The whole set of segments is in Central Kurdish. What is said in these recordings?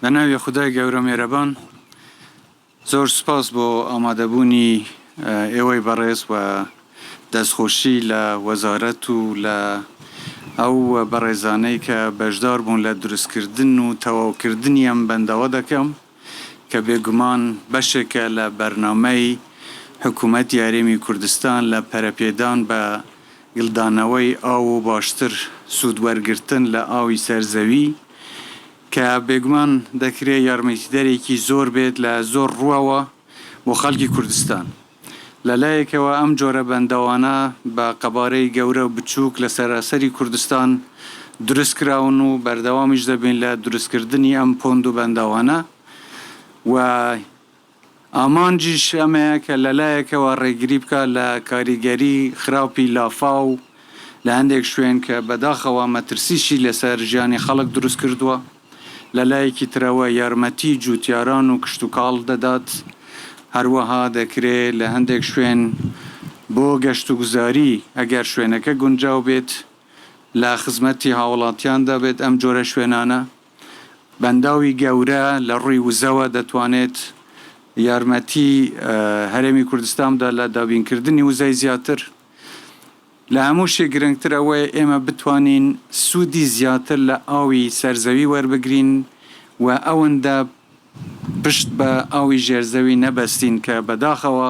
به ناوی خدای گەورە میێرەبان زۆر سپاس بۆ ئامادەبوونی ئێوەی بەڕێز و دەستخۆشی لە وەزارەت و لە ئەو بەڕێزانەی کە بەشدار بوون لە دروستکردن و تەواوکردنی ئەم بەندەوە دەکەم کە بێگومان بەشێکە لە بەرنامەی حکوومەتی هەرێمی کوردستان لە پەرەپێدان بە گڵدانەوەی ئاو و باشتر سوودوەرگرتن لە ئاوی سەرزەوی کە بێگومان دەکرێت یارمەتیدەرێکی زۆر بێت لە زۆر ڕووەوە بۆ خەڵکی کوردستان. لەلایەکەوە ئەم جۆرە بەندەوانە بە قەبارەی گەورە و بچووک لە سەراسەری کوردستان دروست کراون و بەردەوامیش دەبین لە دروستکردنی ئەم پۆند و بەندەوانە و ئامانجیش ئەمەیە کە لەلایەکەوە ڕێگری بکە لە کاریگەری خراپی لافاو لە هەندێک شوێن کە بەداخەوە مەترسیشی لەسەر ژیانی خەڵک دروست کردووە. لەلایەکی ترەوە یارمەتی جوتیاران و کشتتوکاڵ دەدات. هەروەها دەکرێت لە هەندێک شوێن بۆ گەشت و گوزاری ئەگەر شوێنەکە گونجاو بێت لە خزمەتی هاوڵاتیاندا بێت ئەم جۆرە شوێنانە. بەنداوی گەورە لە ڕووی وزەوە دەتوانێت یارمەتی هەرێمی کوردستاندا لە دابینکردنی وزەی زیاتر. لە هەموو شێ گرنگتر ئەوەیە ئێمە بتوانین سوودی زیاتر لە ئاوی سەرزەوی وەربگرین و ئەوەندە پشت بە ئاوی ژێرزەوی نەبەستین کە بەداخەوە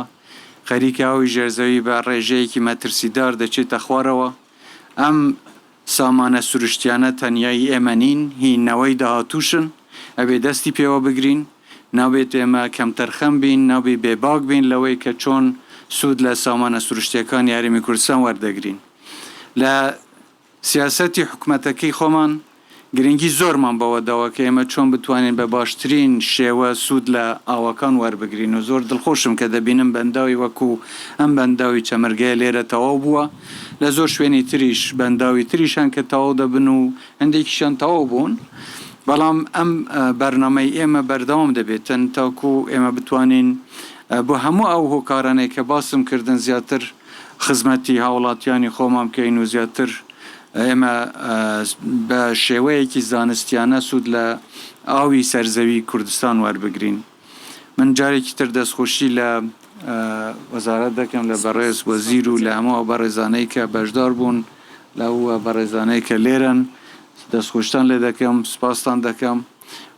خەریکە ئاوی ژێرزەوی بە ڕێژەیەکی مەترسیدار دەچێتە خوارەوە. ئەم سامانە سروشتیانە تەنیایی ئێمە نین، هینەوەی داهاتووشن، ئەبێ دەستی پێوە بگرین. نابێت ئێمە کەمتەرخەم بین، نابێت بێباک بین لەوەی کە چۆن سوود لە سامانە سروشتیەکانی هەرێمی کوردستان وەردەگرین. لە سیاسەتی حکوومەتەکەی خۆمان گرنگی زۆرمان بەوە داوە کە ئێمە چۆن بتوانین بە باشترین شێوە سوود لە ئاوەکان وەربگرین و زۆر دڵخۆشم کە دەبینم بەنداوی وەکو ئەم بەنداوی چەمرگەیە لێرە تەواو بووە. لە زۆر شوێنی تریش بەنداوی تریشان کە تەواو دەبن و هەندێکیشان تەواو بوون. بەڵام ئەم بەرنامەی ئێمە بەردەوام دەبێتن تاکو ئێمە بتوانین بۆ هەموو ئەو هۆکارانەی کە باسم کردن زیاتر خزمەتی هاوڵاتیانی خۆمان بکەین و زیاتر ئێمە بە شێوەیەکی زانستیانە سوود لە ئاوی سەرزەوی کوردستان وەربگرین. من جارێکی تر دەستخۆشی لە وەزارەت دەکەم لە بەڕێز وەزیر و لە هەموو بەڕێزانەی کە بەشدار بوون لەو بەڕێزانەی کە لێرن دەستخۆشتان لێ دەکەم، سپاستان دەکەم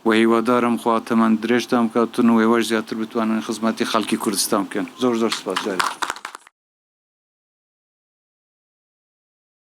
و هیوادارم خوا تەمەند درێژتان بکاتن و ئێوەش زیاتر بتوانن خزمەتی خەڵکی کوردستان بکەن. زۆر زۆر سپاس.